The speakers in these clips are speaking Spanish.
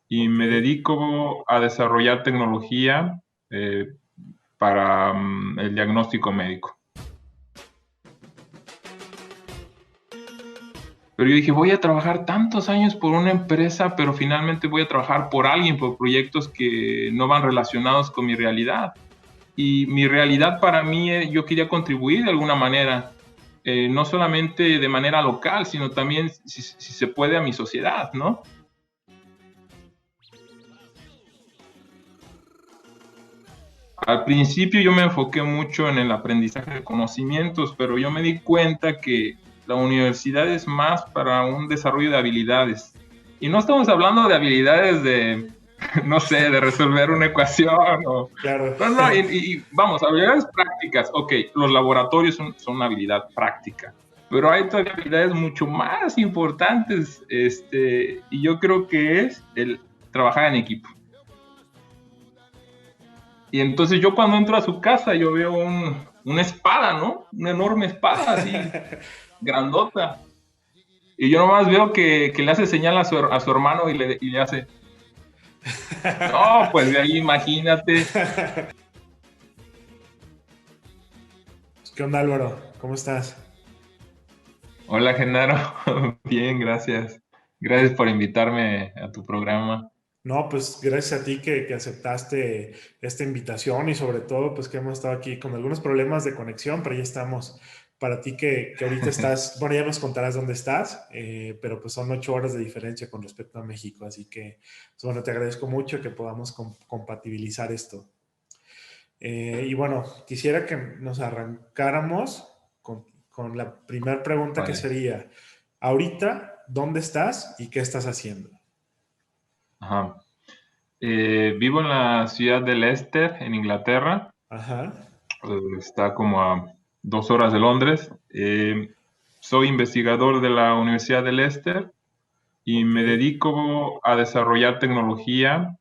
y Ok. me dedico a desarrollar tecnología eh, para el diagnóstico médico. Pero yo dije, voy a trabajar tantos años por una empresa, pero finalmente voy a trabajar por alguien, por proyectos que no van relacionados con mi realidad. Y mi realidad para mí, yo quería contribuir de alguna manera, no solamente de manera local, sino también, si se puede, a mi sociedad, ¿no? Al principio yo me enfoqué mucho en el aprendizaje de conocimientos, pero yo me di cuenta que la universidad es más para un desarrollo de habilidades. Y no estamos hablando de habilidades de, no sé, de resolver una ecuación o... Claro. No, no, vamos, habilidades prácticas. Ok, los laboratorios son una habilidad práctica, pero hay todavía habilidades mucho más importantes, y yo creo que es el trabajar en equipo. Y entonces yo cuando entro a su casa, yo veo una espada, ¿no? Una enorme espada así, grandota. Y yo nomás veo que le hace señal a su hermano y le hace, no, pues de ahí imagínate. ¿Qué onda, Álvaro? ¿Cómo estás? Hola, Genaro. Bien, gracias. Gracias por invitarme a tu programa. No, pues gracias a ti que aceptaste esta invitación y sobre todo pues que hemos estado aquí con algunos problemas de conexión, pero ya estamos. Para ti que ahorita estás, bueno, ya nos contarás dónde estás, pero pues son 8 horas de diferencia con respecto a México, así que pues, bueno, te agradezco mucho que podamos compatibilizar esto. Y bueno, quisiera que nos arrancáramos con la primera pregunta que Vale. sería, ahorita, ¿dónde estás y qué estás haciendo? Ajá. Vivo en la ciudad de Leicester, en Inglaterra. Ajá. Está como a 2 horas de Londres. Soy investigador de la Universidad de Leicester y Ok. me dedico a desarrollar tecnología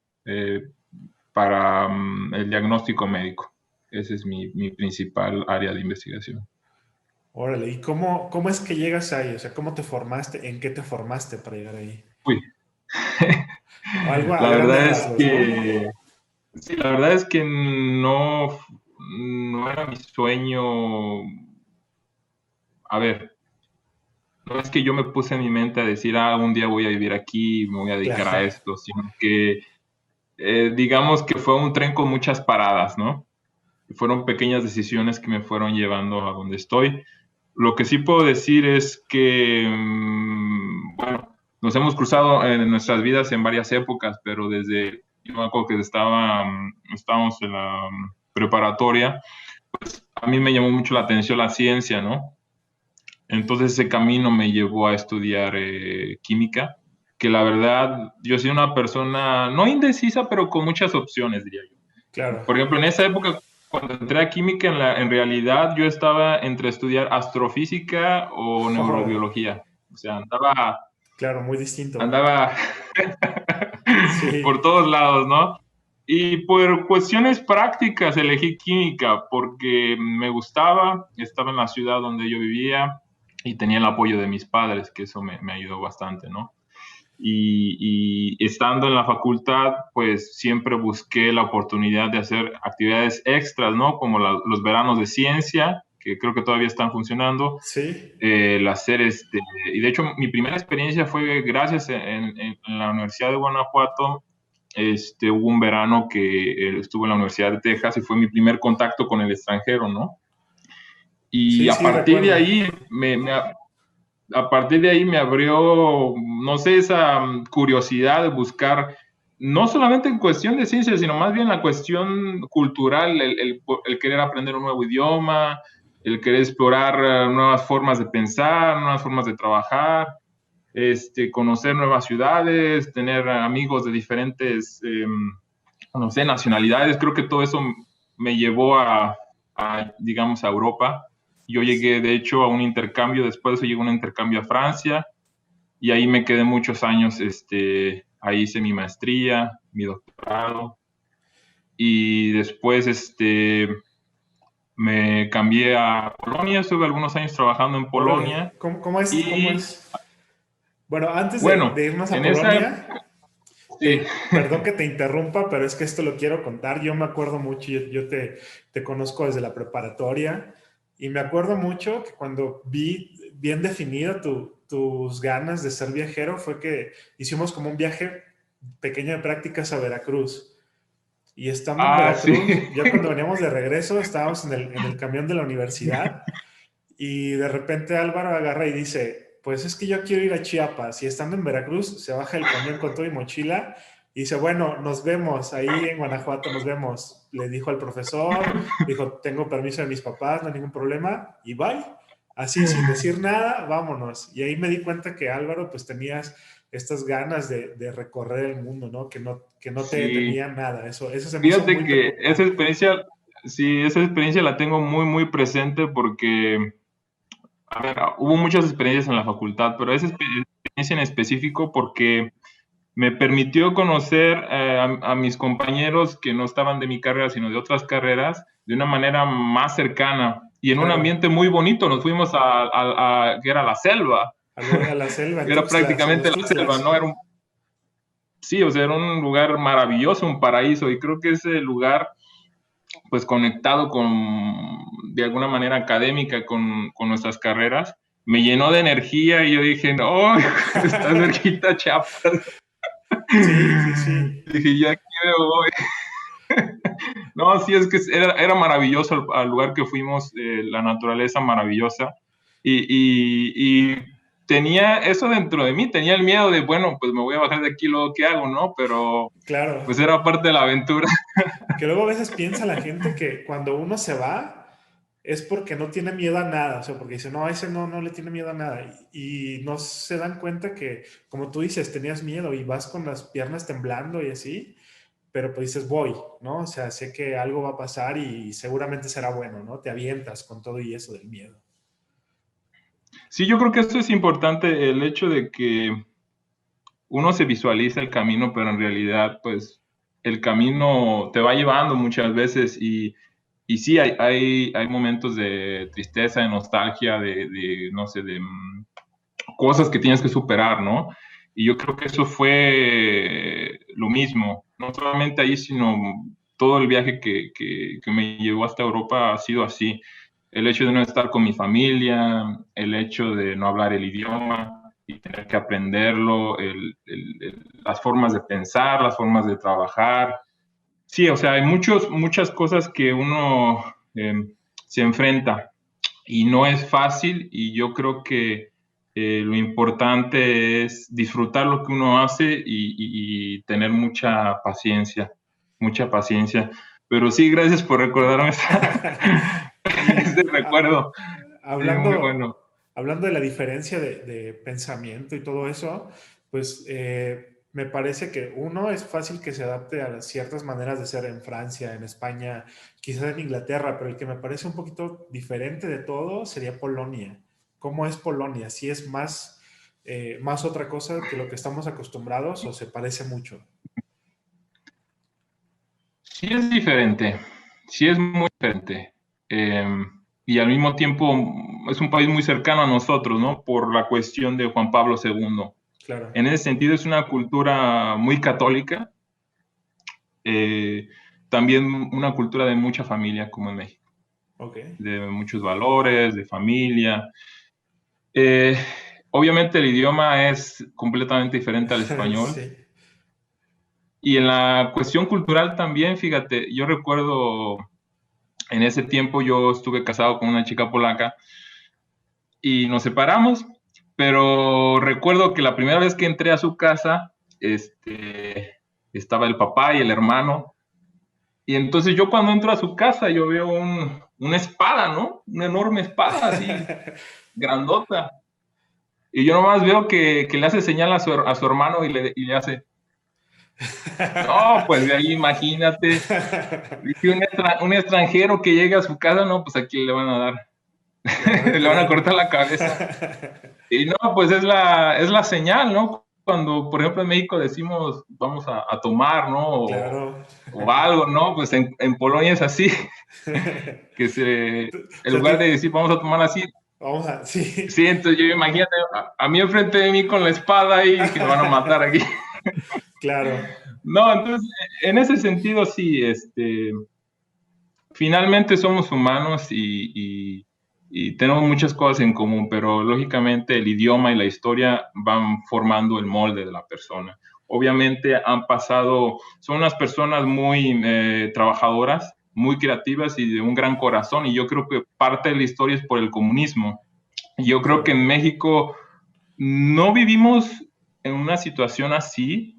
para el diagnóstico médico. Ese es mi principal área de investigación. Órale, ¿y cómo es que llegas ahí? O sea, ¿cómo te formaste? ¿En qué te formaste para llegar ahí? Uy, O algo a la grandes verdad es rasgos, ¿no? que sí, la verdad es que no era mi sueño. A ver, no es que yo me puse en mi mente a decir, un día voy a vivir aquí, me voy a dedicar a Claro, esto, sino que digamos que fue un tren con muchas paradas, ¿no? Fueron pequeñas decisiones que me fueron llevando a donde estoy. Lo que sí puedo decir es que, bueno, nos hemos cruzado en nuestras vidas en varias épocas, pero yo me acuerdo que estábamos en la preparatoria, a mí me llamó mucho la atención la ciencia, ¿no? Entonces ese camino me llevó a estudiar química, que la verdad yo soy una persona no indecisa, pero con muchas opciones, diría yo. claro, Por ejemplo, en esa época, cuando entré a química, en realidad yo estaba entre estudiar astrofísica o órale, neurobiología. O sea, claro, muy distinto. andaba por Sí, todos lados, ¿no? Y por cuestiones prácticas elegí química porque me gustaba, estaba en la ciudad donde yo vivía y tenía el apoyo de mis padres, que eso me ayudó bastante, ¿no? Y estando en la facultad, pues siempre busqué la oportunidad de hacer actividades extras, ¿no? Como los veranos de ciencia, que creo que todavía están funcionando, sí, el hacer y de hecho mi primera experiencia fue gracias en la Universidad de Guanajuato. Hubo un verano que estuve en la Universidad de Texas y fue mi primer contacto con el extranjero, ¿no? Y sí, a sí, partir de recuerdo. ahí a partir de ahí me abrió, no sé, esa curiosidad de buscar, no solamente en cuestión de ciencia, sino más bien la cuestión cultural, el querer aprender un nuevo idioma, el querer explorar nuevas formas de pensar, nuevas formas de trabajar, conocer nuevas ciudades, tener amigos de diferentes, no sé, nacionalidades. Creo que todo eso me llevó digamos, a Europa. Yo llegué, de hecho, a un intercambio, después de eso llegué a un intercambio a Francia y ahí me quedé muchos años, ahí hice mi maestría, mi doctorado y después, me cambié a Polonia, estuve algunos años trabajando en Órale, Polonia ¿cómo es? ¿Cómo y es? Bueno, antes de, bueno, de irnos a en esa Polonia, Sí. Perdón que te interrumpa, pero es que esto lo quiero contar. Yo me acuerdo mucho, yo te conozco desde la preparatoria y me acuerdo mucho que cuando vi bien definida tus ganas de ser viajero fue que hicimos como un viaje pequeño de prácticas a Veracruz. Y estando en Ah, sí. Veracruz, ya cuando veníamos de regreso, estábamos en el camión de la universidad y de repente Álvaro agarra y dice, pues es que yo quiero ir a Chiapas. Y estando en Veracruz, se baja el camión con todo y mochila y dice, bueno, nos vemos ahí en Guanajuato, nos vemos. Le dijo al profesor, dijo, tengo permiso de mis papás, no hay ningún problema, y bye. Así, sin decir nada, vámonos. Y ahí me di cuenta que Álvaro, pues tenías estas ganas de recorrer el mundo, ¿no? Que no te Sí. detenía nada. Eso se me hizo Fíjate muy que esa preocupante. experiencia, sí, esa experiencia la tengo muy, muy presente porque, a ver, hubo muchas experiencias en la facultad, pero esa experiencia en específico porque me permitió conocer a mis compañeros que no estaban de mi carrera, sino de otras carreras, de una manera más cercana y en un Claro, ambiente muy bonito. Nos fuimos que era la selva, a la selva en era Tuxtlas, en prácticamente los la selva, Tuxtlas. ¿no? Sí, o sea, era un lugar maravilloso, un paraíso, y creo que ese lugar, pues conectado de alguna manera académica con nuestras carreras, me llenó de energía y yo dije, no, está cerquita Chiapas. Sí, sí, sí. Dije, ya quiero, voy. No, sí, es que era maravilloso al lugar que fuimos, la naturaleza maravillosa. Y tenía eso dentro de mí, tenía el miedo de, bueno, pues me voy a bajar de aquí, luego, ¿qué hago, no? Pero Claro. pues era parte de la aventura. Que luego a veces piensa la gente que cuando uno se va es porque no tiene miedo a nada, o sea, porque dice, no, a ese no le tiene miedo a nada. Y no se dan cuenta que, como tú dices, tenías miedo y vas con las piernas temblando y así, pero pues dices, voy, ¿no? O sea, sé que algo va a pasar y seguramente será bueno, ¿no? Te avientas con todo y eso del miedo. Sí, yo creo que eso es importante, el hecho de que uno se visualiza el camino, pero en realidad, pues, el camino te va llevando muchas veces y sí, hay momentos de tristeza, de nostalgia, no sé, de cosas que tienes que superar, ¿no? Y yo creo que eso fue lo mismo, no solamente ahí, sino todo el viaje que me llevó hasta Europa ha sido así. El hecho de no estar con mi familia, el hecho de no hablar el idioma y tener que aprenderlo, las formas de pensar, las formas de trabajar. Sí, o sea, hay muchas cosas que uno se enfrenta y no es fácil y yo creo que lo importante es disfrutar lo que uno hace y tener mucha paciencia. Pero sí, gracias por recordarme ese Y recuerdo. Sí, muy hablando, bueno. hablando de la diferencia de pensamiento y todo eso, pues me parece que uno es fácil que se adapte a ciertas maneras de ser en Francia, en España, quizás en Inglaterra, pero el que me parece un poquito diferente de todo sería Polonia. ¿Cómo es Polonia? ¿Si es más otra cosa que lo que estamos acostumbrados o se parece mucho? Sí es diferente, sí es muy diferente. Eh, y al mismo tiempo es un país muy cercano a nosotros, ¿no? Por la cuestión de Juan Pablo II. Claro, En ese sentido es una cultura muy católica, eh, también una cultura de mucha familia como en México, ok. de muchos valores, de familia. Eh, Obviamente el idioma es completamente diferente al español. Sí. Y en la cuestión cultural también, fíjate, yo recuerdo en ese tiempo yo estuve casado con una chica polaca y nos separamos, pero recuerdo que la primera vez que entré a su casa, estaba el papá y el hermano. Y entonces yo cuando entro a su casa, yo veo una espada, ¿no? Una enorme espada así, grandota. Y yo nomás veo que le hace señal a su hermano y le hace, no, pues de ahí imagínate, dice un extranjero que llega a su casa, no, pues aquí le van a dar, Le van a le van a tirar. cortar la cabeza. Y no, pues es la señal, ¿no? Cuando, por ejemplo, en México decimos vamos a tomar, ¿no? Claro. O algo, ¿no? Pues en Polonia es así, que O en sea, lugar de decir vamos a tomar así, vamos a, sí. sí, entonces yo imagínate a mí enfrente de mí con la espada y que me van a matar aquí. Claro, No, entonces, en ese sentido, sí, finalmente somos humanos y tenemos muchas cosas en común, pero lógicamente el idioma y la historia van formando el molde de la persona. Obviamente son unas personas muy trabajadoras, muy creativas y de un gran corazón, y yo creo que parte de la historia es por el comunismo. Yo creo que claro. en México no vivimos en una situación así,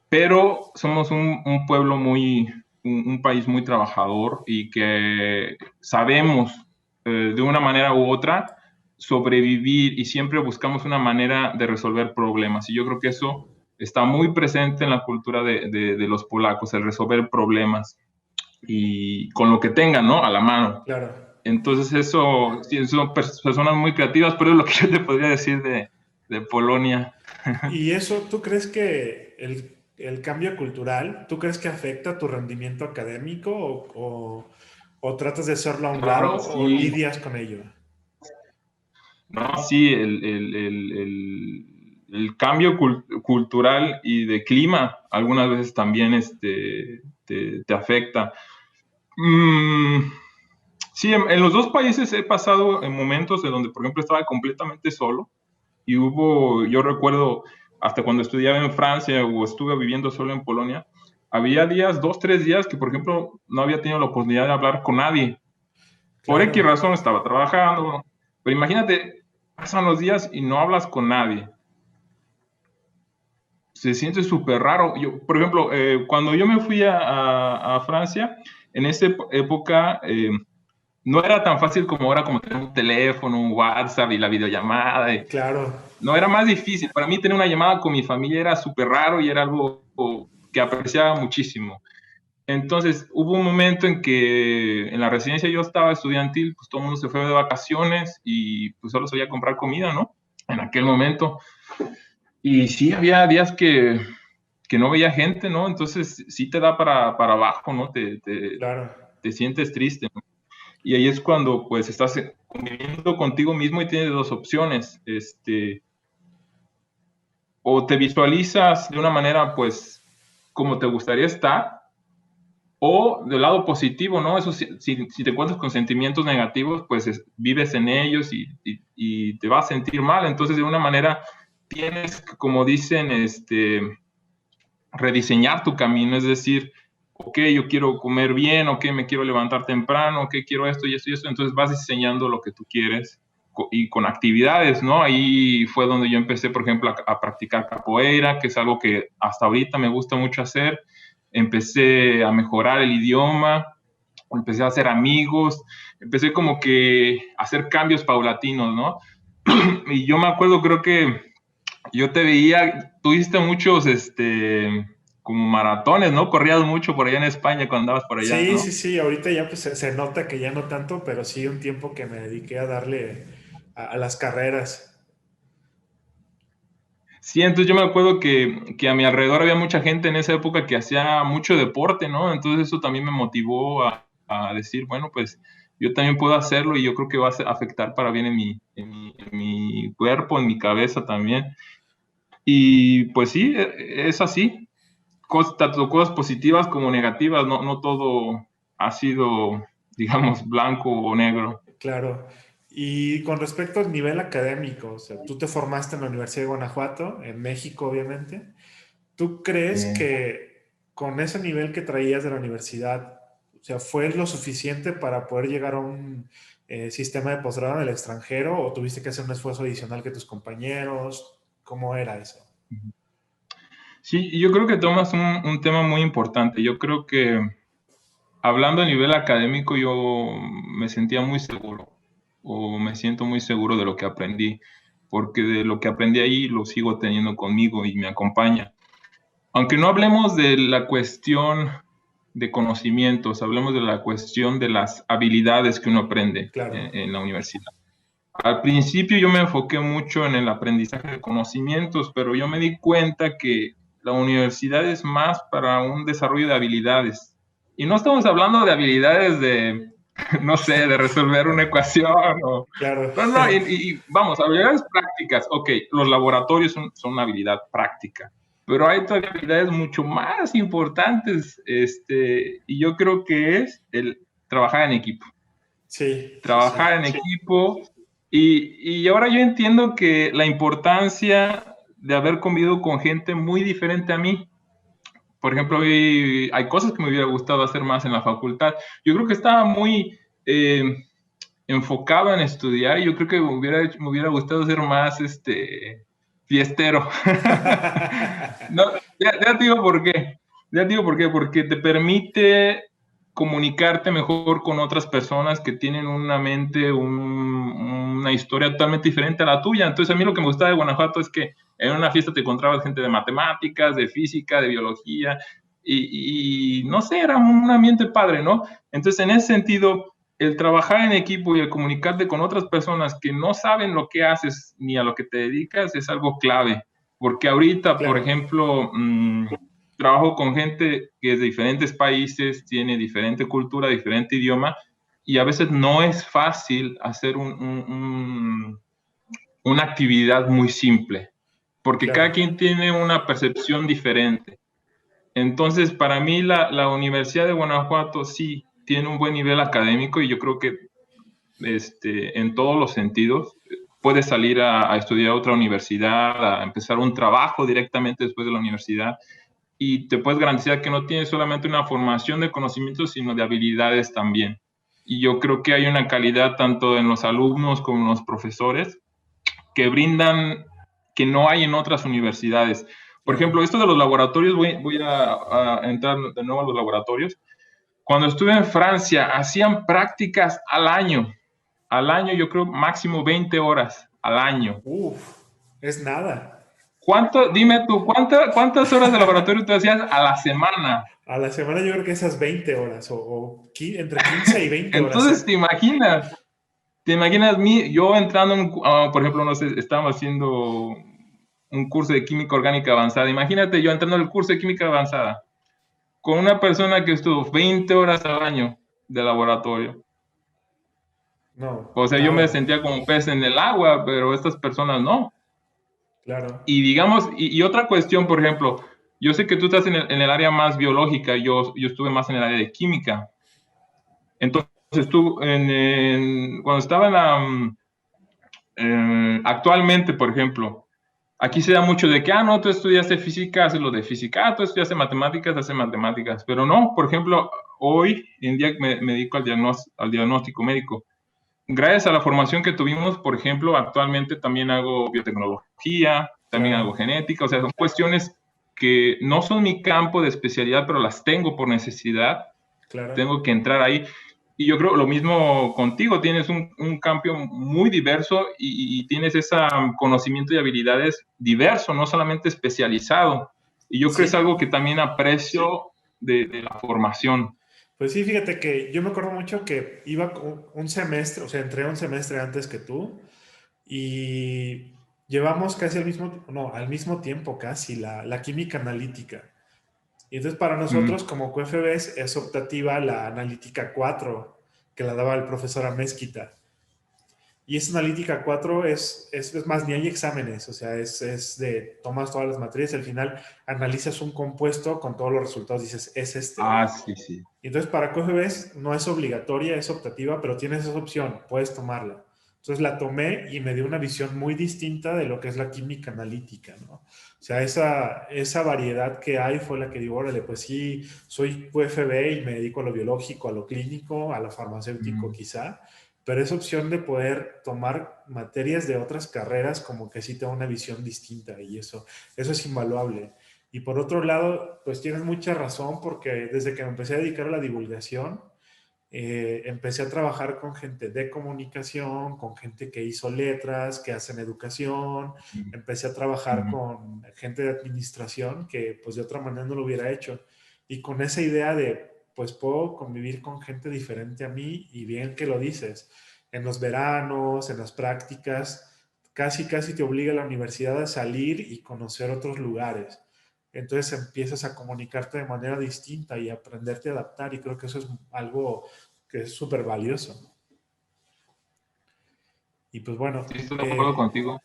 pero somos un pueblo un país muy trabajador y que sabemos de una manera u otra sobrevivir y siempre buscamos una manera de resolver problemas. Y yo creo que eso está muy presente en la cultura de los polacos, el resolver problemas y con lo que tengan, ¿no? A la mano. Claro. Entonces eso, sí, son personas muy creativas, pero es lo que yo te podría decir de Polonia. ¿Y eso, tú crees que el cambio cultural, tú crees que afecta tu rendimiento académico o tratas de hacerlo a un lado Claro, o sí. lidias con ello? No, sí, el cambio cultural y de clima algunas veces también te afecta. Mm, sí, en los dos países he pasado en momentos de donde, por ejemplo, estaba completamente solo y yo recuerdo, hasta cuando estudiaba en Francia o estuve viviendo solo en Polonia, había días, 2, 3 días que, por ejemplo, no había tenido la oportunidad de hablar con nadie. Por X Claro, razón estaba trabajando, pero imagínate, pasan los días y no hablas con nadie. Se siente súper raro. Yo, por ejemplo, cuando yo me fui a Francia, en esa época no era tan fácil como ahora, como tener un teléfono, un WhatsApp y la videollamada. claro, No, era más difícil. Para mí tener una llamada con mi familia era súper raro y era algo que apreciaba muchísimo. Entonces, hubo un momento en que en la residencia yo estaba estudiantil, pues todo el mundo se fue de vacaciones y pues solo salía a comprar comida, ¿no? En aquel momento. Y sí, había días que no veía gente, ¿no? Entonces sí te da para abajo, ¿no? claro. Te sientes triste, ¿no? Y ahí es cuando pues estás conviviendo contigo mismo y tienes dos opciones, o te visualizas de una manera pues como te gustaría estar, o del lado positivo, ¿no? Eso si te encuentras con sentimientos negativos, pues vives en ellos y te vas a sentir mal. Entonces, de una manera, tienes, como dicen, rediseñar tu camino, es decir, ok, yo quiero comer bien, ok, me quiero levantar temprano, ok, quiero esto y esto y esto, entonces vas diseñando lo que tú quieres y con actividades, ¿no? Ahí fue donde yo empecé, por ejemplo, a practicar capoeira, que es algo que hasta ahorita me gusta mucho hacer. Empecé a mejorar el idioma, empecé a hacer amigos, empecé como que a hacer cambios paulatinos, ¿no? Y yo me acuerdo, creo que yo te veía, tú hiciste muchos, como maratones, ¿no? Corrías mucho por allá en España cuando andabas por allá, Sí, sí, ¿no? sí, ahorita ya pues se nota que ya no tanto, pero sí un tiempo que me dediqué a darle a las carreras. Sí, entonces yo me acuerdo que a mi alrededor había mucha gente en esa época que hacía mucho deporte, ¿no? Entonces eso también me motivó a decir, bueno, pues yo también puedo hacerlo y yo creo que va a afectar para bien en mi cuerpo, en mi cabeza también. Y pues sí, es así, tanto cosas positivas como negativas, no todo ha sido, digamos, blanco o negro. Claro. Y con respecto al nivel académico, o sea, tú te formaste en la Universidad de Guanajuato, en México, obviamente. ¿Tú crees que con ese nivel que traías de la universidad, o sea, fue lo suficiente para poder llegar a un sistema de posgrado en el extranjero o tuviste que hacer un esfuerzo adicional que tus compañeros? ¿Cómo era eso? Sí, y yo creo que tomas un tema muy importante. Yo creo que hablando a nivel académico, yo me sentía muy seguro o me siento muy seguro de lo que aprendí, porque de lo que aprendí ahí lo sigo teniendo conmigo y me acompaña. Aunque no hablemos de la cuestión de conocimientos, hablemos de la cuestión de las habilidades que uno aprende Claro, en la universidad. Al principio yo me enfoqué mucho en el aprendizaje de conocimientos, pero yo me di cuenta que la universidad es más para un desarrollo de habilidades. Y no estamos hablando de habilidades de, no sé, de resolver una ecuación o... claro, No, no, y vamos, habilidades prácticas. Ok, los laboratorios son una habilidad práctica, pero hay todavía habilidades mucho más importantes, y yo creo que es el trabajar en equipo. Sí, sí, Trabajar sí. en equipo, y ahora yo entiendo que la importancia de haber convivido con gente muy diferente a mí. Por ejemplo, hay cosas que me hubiera gustado hacer más en la facultad. Yo creo que estaba muy enfocado en estudiar y yo creo que me hubiera gustado ser más fiestero. No, ya te digo por qué. Ya te digo por qué. Porque te permite comunicarte mejor con otras personas que tienen una mente, una historia totalmente diferente a la tuya. Entonces, a mí lo que me gustaba de Guanajuato es que en una fiesta te encontrabas gente de matemáticas, de física, de biología, y no sé, era un ambiente padre, ¿no? Entonces, en ese sentido, el trabajar en equipo y el comunicarte con otras personas que no saben lo que haces ni a lo que te dedicas es algo clave. Porque ahorita, por Claro, ejemplo, trabajo con gente que es de diferentes países, tiene diferente cultura, diferente idioma, y a veces no es fácil hacer una actividad muy simple, porque cada claro. quien tiene una percepción diferente. Entonces, para mí la Universidad de Guanajuato sí tiene un buen nivel académico y yo creo que en todos los sentidos puedes salir a estudiar a otra universidad, a empezar un trabajo directamente después de la universidad y te puedes garantizar que no tienes solamente una formación de conocimientos, sino de habilidades también. Y yo creo que hay una calidad tanto en los alumnos como en los profesores que brindan, que no hay en otras universidades. Por ejemplo, Claro. esto de los laboratorios, voy a entrar de nuevo a los laboratorios. Cuando estuve en Francia, hacían prácticas al año yo creo máximo 20 horas al año. Uf, es nada. Dime tú, ¿cuántas horas de laboratorio tú hacías a la semana? A la semana yo creo que esas 20 horas entre 15 y 20 horas, Entonces, ¿eh? te imaginas yo entrando, por ejemplo, no sé, estábamos haciendo un curso de química orgánica avanzada. Imagínate yo entrando al curso de química avanzada con una persona que estuvo 20 horas al año de laboratorio. No, O sea, yo me nada. sentía como pez en el agua, pero estas personas no. Claro, Y digamos, y otra cuestión, por ejemplo, yo sé que tú estás en el área más biológica, yo estuve más en el área de química. Entonces tú, cuando estaba actualmente, por ejemplo, aquí se da mucho de que, no, tú estudiaste física, haces lo de física, tú estudiaste matemáticas, haces matemáticas, pero no, por ejemplo, hoy en día me dedico al diagnóstico médico. Gracias a la formación que tuvimos, por ejemplo, actualmente también hago biotecnología, también hago claro, genética, o sea, son cuestiones que no son mi campo de especialidad, pero las tengo por necesidad, claro. tengo que entrar ahí. Y yo creo lo mismo contigo, tienes un campo muy diverso y tienes ese conocimiento y habilidades diverso, no solamente especializado. Y yo creo que es algo Sí, que también aprecio de la formación. pues sí, fíjate que yo me acuerdo mucho que iba un semestre, o sea, entré un semestre antes que tú y llevamos casi al mismo tiempo casi la química analítica. Y entonces para nosotros Mm, como QFBs es optativa la analítica 4 que la daba el profesor Amezquita. Y esa analítica 4 es más, ni hay exámenes, o sea, es de tomas todas las materias y al final analizas un compuesto con todos los resultados, dices, es este. sí, sí. Y entonces para QFBs no es obligatoria, es optativa, pero tienes esa opción, puedes tomarla. Entonces la tomé y me dio una visión muy distinta de lo que es la química analítica, ¿no? O sea, esa variedad que hay fue la que digo, órale, pues sí, soy QFB y me dedico a lo biológico, a lo clínico, a lo farmacéutico Mm. quizá, pero esa opción de poder tomar materias de otras carreras como que sí te da una visión distinta y eso es invaluable. Y por otro lado, pues tienes mucha razón porque desde que me empecé a dedicar a la divulgación, empecé a trabajar con gente de comunicación, con gente que hizo letras, que hacen educación, empecé a trabajar Mm. con gente de administración que pues de otra manera no lo hubiera hecho. Y con esa idea de, pues puedo convivir con gente diferente a mí y bien que lo dices, en los veranos, en las prácticas, casi, casi te obliga a la universidad a salir y conocer otros lugares. Entonces empiezas a comunicarte de manera distinta y aprenderte a adaptar y creo que eso es algo que es súper valioso. Y pues bueno, Sí, estoy de acuerdo contigo.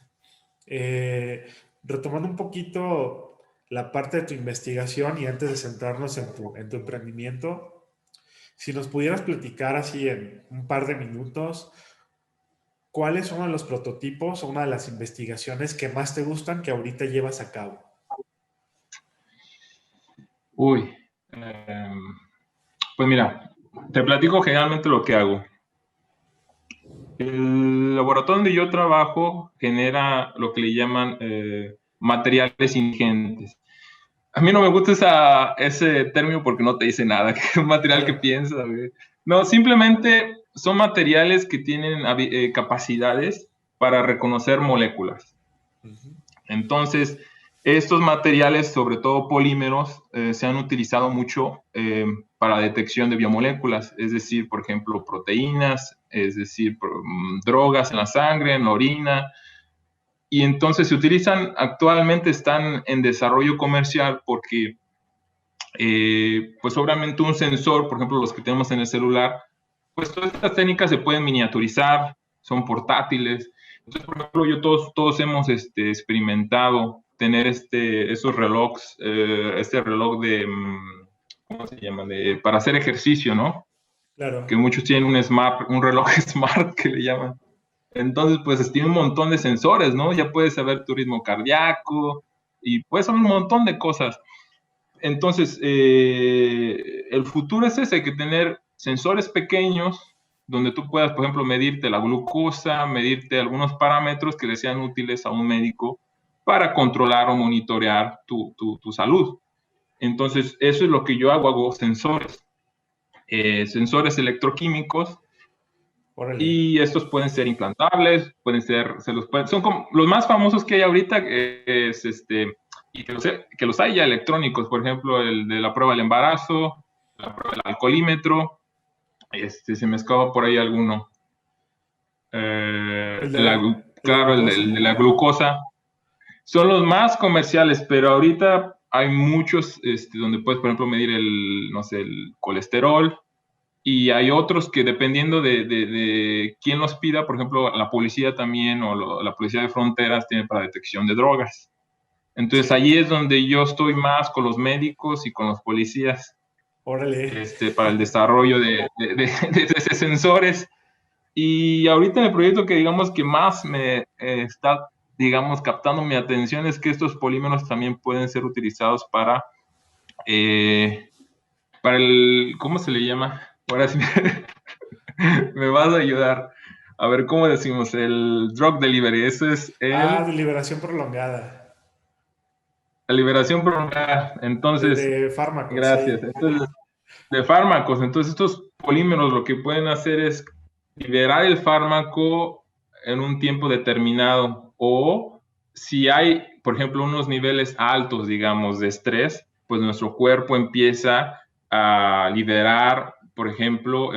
eh, retomando un poquito, la parte de tu investigación y antes de centrarnos en tu emprendimiento, si nos pudieras platicar así en un par de minutos, ¿cuál es uno de los prototipos o una de las investigaciones que más te gustan que ahorita llevas a cabo? Uy, em, pues mira, te platico generalmente lo que hago. El laboratorio donde yo trabajo genera lo que le llaman materiales ingentes. A mí no me gusta ese término porque no te dice nada, que es un material que Claro. piensa, güey. No, simplemente son materiales que tienen capacidades para reconocer moléculas. Ujú. Entonces, estos materiales, sobre todo polímeros, se han utilizado mucho para detección de biomoléculas, es decir, por ejemplo, proteínas, es decir, drogas en la sangre, en la orina, y entonces se utilizan, actualmente están en desarrollo comercial porque, pues obviamente un sensor, por ejemplo, los que tenemos en el celular, pues todas estas técnicas se pueden miniaturizar, son portátiles. Entonces, por ejemplo, todos hemos experimentado tener esos relojes, este reloj de, ¿cómo se llama? Para hacer ejercicio, ¿no? Que Claro. muchos tienen un reloj smart que le llaman. Entonces, pues tiene un montón de sensores, ¿no? Ya puedes saber tu ritmo cardíaco y puedes saber un montón de cosas. Entonces, el futuro es ese, que tener sensores pequeños donde tú puedas, por ejemplo, medirte la glucosa, medirte algunos parámetros que le sean útiles a un médico para controlar o monitorear tu salud. Entonces, eso es lo que yo hago sensores, sensores electroquímicos, Órale. y estos pueden ser implantables, son como los más famosos que hay ahorita, y que los hay ya electrónicos, por ejemplo, el de la prueba del embarazo, la prueba del alcoholímetro, se me escapa por ahí alguno. ¿El de, el de Claro, glucosa? de la glucosa. Son los más comerciales, pero ahorita hay muchos donde puedes, por ejemplo, medir no sé, el colesterol, y hay otros que dependiendo de quién los pida, por ejemplo, la policía también o la policía de fronteras tiene para detección de drogas. Entonces Sí. allí es donde yo estoy más con los médicos y con los policías, Órale. para el desarrollo de sensores. Y ahorita en el proyecto que digamos que más me está, digamos, captando mi atención es que estos polímeros también pueden ser utilizados eh, para ¿cómo se le llama? Ahora sí me vas a ayudar. A ver, ¿cómo decimos? El drug delivery. Eso es Ah, de liberación prolongada. la liberación prolongada. Entonces, De fármacos, gracias. sí. Entonces, de fármacos. Entonces, estos polímeros lo que pueden hacer es liberar el fármaco en un tiempo determinado. O si hay, por ejemplo, unos niveles altos, digamos, de estrés, pues nuestro cuerpo empieza a liberar, por ejemplo,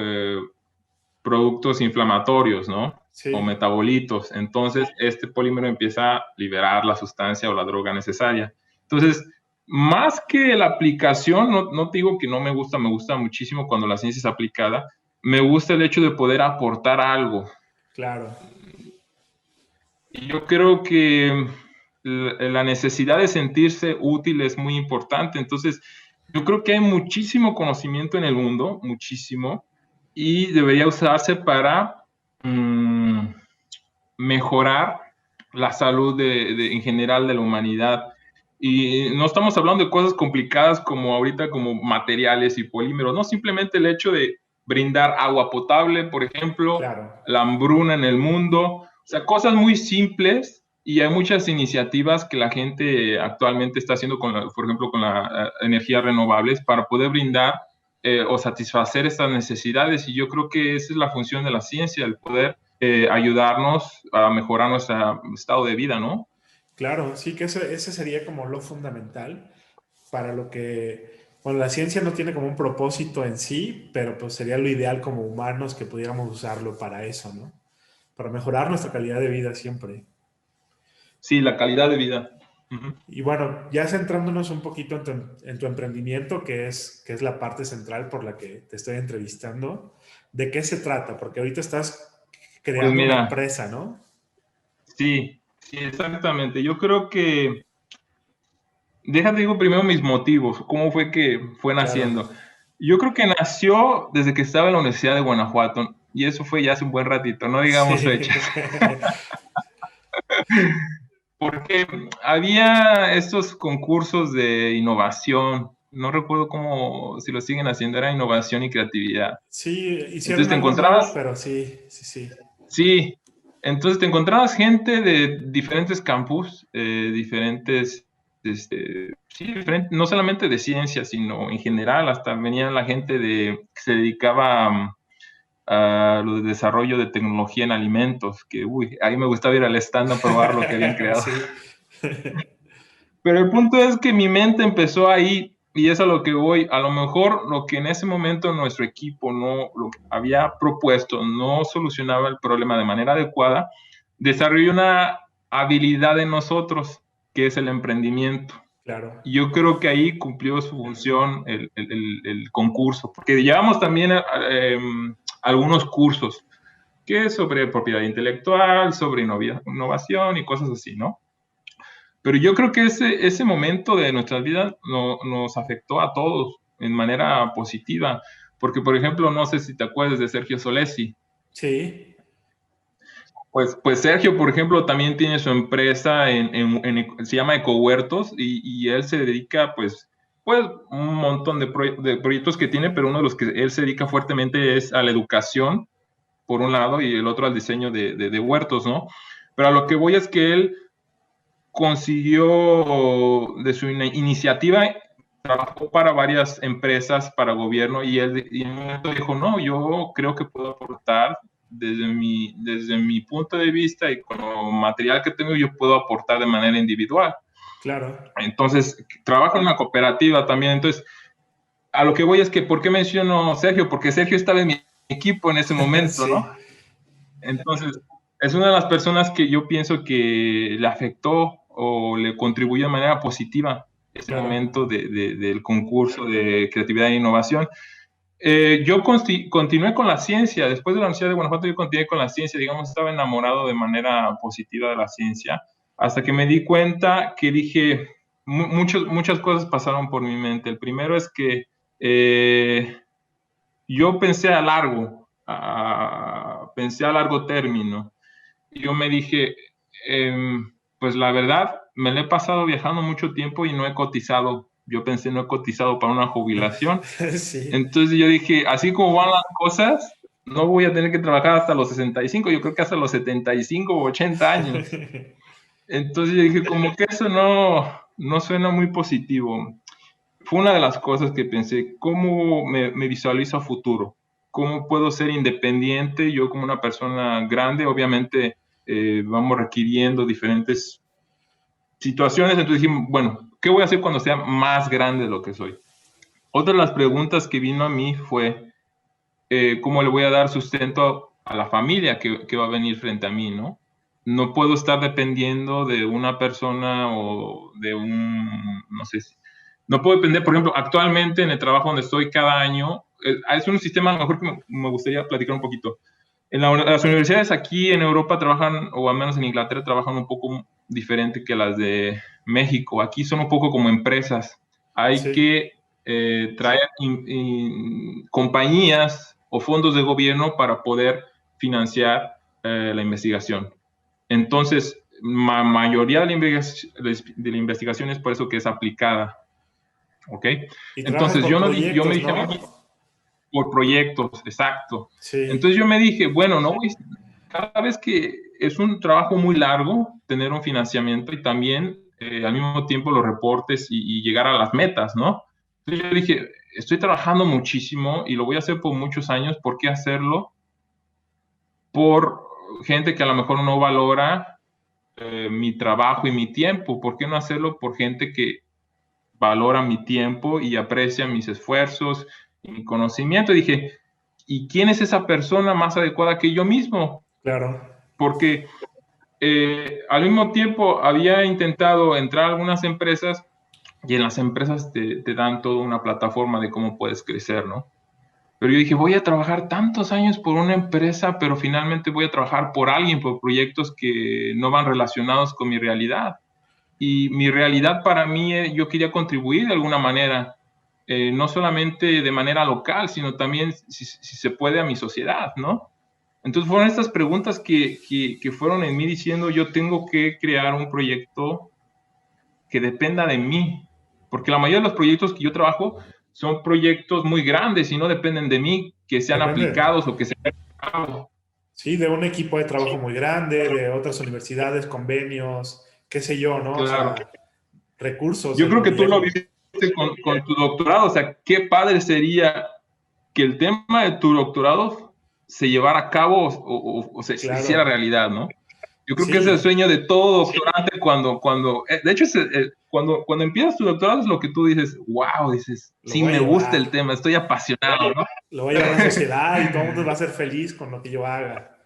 productos inflamatorios, ¿no? O Sí. metabolitos. Entonces, este polímero empieza a liberar la sustancia o la droga necesaria. Entonces, más que la aplicación, no te digo que no me gusta, me gusta muchísimo cuando la ciencia es aplicada, me gusta el hecho de poder aportar algo. Claro. Y yo creo que la necesidad de sentirse útil es muy importante. Entonces, yo creo que hay muchísimo conocimiento en el mundo, muchísimo, y debería usarse para mejorar la salud en general de la humanidad. Y no estamos hablando de cosas complicadas como ahorita, como materiales y polímeros, no, simplemente el hecho de brindar agua potable, por ejemplo, Claro. la hambruna en el mundo, o sea, cosas muy simples, y hay muchas iniciativas que la gente actualmente está haciendo, por ejemplo, con las energías renovables para poder brindar o satisfacer estas necesidades, y yo creo que esa es la función de la ciencia, el poder ayudarnos a mejorar nuestro estado de vida, ¿no? Claro, sí que ese sería como lo fundamental para lo que, bueno, la ciencia no tiene como un propósito en sí, pero pues sería lo ideal como humanos que pudiéramos usarlo para eso, ¿no? Para mejorar nuestra calidad de vida siempre. Sí, la calidad de vida. Ujú. Y bueno, ya centrándonos un poquito en tu emprendimiento, que es la parte central por la que te estoy entrevistando, ¿de qué se trata? Porque ahorita estás Pues creando una mira, empresa, ¿no? sí, sí, exactamente. Yo creo que déjate digo primero mis motivos, cómo fue que fue Claro. naciendo. Yo creo que nació desde que estaba en la Universidad de Guanajuato, y eso fue ya hace un buen ratito, no digamos Sí. fechas, porque había estos concursos de innovación, no recuerdo cómo, si lo siguen haciendo, era innovación y creatividad. Sí, Entonces hicieron te algo nuevo, encontrabas, pero sí, sí, sí. sí, entonces te encontrabas gente de diferentes campus, diferentes, sí, no solamente de ciencia, sino en general, hasta venía la gente que se dedicaba a lo de desarrollo de tecnología en alimentos, que uy, ahí me gustaba ir al stand a probar lo que habían creado. Sí. Pero el punto es que mi mente empezó ahí y es a lo que voy. A lo mejor lo que en ese momento nuestro equipo no lo que había propuesto no solucionaba el problema de manera adecuada, desarrolló una habilidad en nosotros que es el emprendimiento. Claro. Y yo creo que ahí cumplió su función el concurso, porque llevamos también algunos cursos que es sobre propiedad intelectual, sobre innovación y cosas así, ¿no? Pero yo creo que ese momento de nuestras vidas nos afectó a todos en manera positiva, porque por ejemplo, no sé si te acuerdas de Sergio Solesi. Sí. Pues Sergio, por ejemplo, también tiene su empresa se llama Ecohuertos y él se dedica pues un montón de proyectos que tiene, pero uno de los que él se dedica fuertemente es a la educación, por un lado, y el otro al diseño de huertos, ¿no? Pero a lo que voy es que él consiguió de su iniciativa, trabajó para varias empresas, para gobierno, y él y en un momento dijo, no, yo creo que puedo aportar desde mi punto de vista y con el material que tengo, yo puedo aportar de manera individual. Claro. Entonces, trabaja en una cooperativa también. Entonces, a lo que voy es que, ¿por qué menciono Sergio? Porque Sergio estaba en mi equipo en ese momento, ¿no? Sí. Entonces, es una de las personas que yo pienso que le afectó o le contribuyó de manera positiva ese Claro. momento del concurso de creatividad e innovación. Yo continué con la ciencia, después de la Universidad de Guanajuato yo continué con la ciencia, digamos, estaba enamorado de manera positiva de la ciencia, hasta que me di cuenta que dije, muchas cosas pasaron por mi mente. El primero es que yo pensé a largo término. Y yo me dije, pues la verdad, me la he pasado viajando mucho tiempo y no he cotizado. Yo pensé, no he cotizado para una jubilación. Sí. Entonces yo dije, así como van las cosas, no voy a tener que trabajar hasta los 65, yo creo que hasta los 75 o 80 años. Entonces yo dije, como que eso no suena muy positivo. Fue una de las cosas que pensé, ¿cómo me visualizo a futuro? ¿Cómo puedo ser independiente? Yo como una persona grande, obviamente vamos requiriendo diferentes situaciones, entonces dije, bueno, ¿qué voy a hacer cuando sea más grande de lo que soy? Otra de las preguntas que vino a mí fue, ¿cómo le voy a dar sustento a la familia que va a venir frente a mí, ¿no? No puedo estar dependiendo de una persona o de no sé, no puedo depender, por ejemplo, actualmente en el trabajo donde estoy cada año, es un sistema a lo mejor que me gustaría platicar un poquito. Las universidades aquí en Europa trabajan, o al menos en Inglaterra, trabajan un poco diferente que las de México. Aquí son un poco como empresas. Hay Sí. que traer compañías o fondos de gobierno para poder financiar la investigación. Entonces, la mayoría de la investigación es por eso que es aplicada. ¿Ok? Y trabajan Entonces, con yo me proyectos, dije, ¿no? oye, por proyectos, exacto. Sí. Entonces yo me dije, bueno, no, cada vez que es un trabajo muy largo tener un financiamiento y también al mismo tiempo los reportes y llegar a las metas, ¿no? Entonces yo dije, estoy trabajando muchísimo y lo voy a hacer por muchos años, ¿por qué hacerlo por gente que a lo mejor no valora mi trabajo y mi tiempo? ¿Por qué no hacerlo por gente que valora mi tiempo y aprecia mis esfuerzos y mi conocimiento? Y dije, ¿y quién es esa persona más adecuada que yo mismo? Claro. Porque al mismo tiempo había intentado entrar a algunas empresas y en las empresas te dan toda una plataforma de cómo puedes crecer, ¿no? Pero yo dije, voy a trabajar tantos años por una empresa, pero finalmente voy a trabajar por alguien, por proyectos que no van relacionados con mi realidad. y mi realidad para mí, yo quería contribuir de alguna manera, no solamente de manera local, sino también, si se puede, a mi sociedad, ¿no? Entonces fueron estas preguntas que fueron en mí diciendo, yo tengo que crear un proyecto que dependa de mí, porque la mayoría de los proyectos que yo trabajo son proyectos muy grandes y no dependen de mí, que sean Depende, aplicados o que sean... sí, de un equipo de trabajo muy grande, de otras universidades, convenios, qué sé yo, ¿no? O Claro. sea, recursos Yo del creo que tú lo gobierno. viste con tu doctorado, o sea, qué padre sería que el tema de tu doctorado se llevara a cabo o se hiciera Claro, realidad, ¿no? Yo creo que es el sí, sueño de todo doctorante de hecho, cuando empiezas tu doctorado es lo que tú dices, wow, dices, lo sí, voy a me gusta el llevar, tema, estoy apasionado, ¿no? lo voy a llevar a la sociedad y todo el mundo va a ser feliz con lo que yo haga.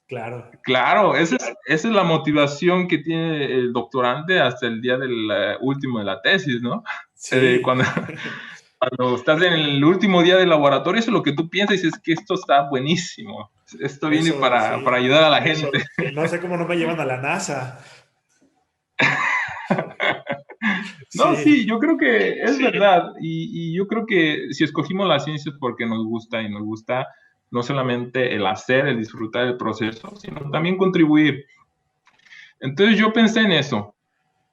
Claro, Claro, esa es la motivación que tiene el doctorante hasta el día del último de la tesis, ¿no? sí, Cuando, cuando estás en el último día del laboratorio, eso es lo que tú piensas y dices que esto está buenísimo. Esto viene eso para sí. ayudar a la gente. No sé cómo no me llevan a la NASA. No, Sí, sí, yo creo que es verdad. Y yo creo que si escogimos la ciencia es porque nos gusta y nos gusta no solamente el hacer, el disfrutar del proceso, sino también contribuir. Entonces yo pensé en eso.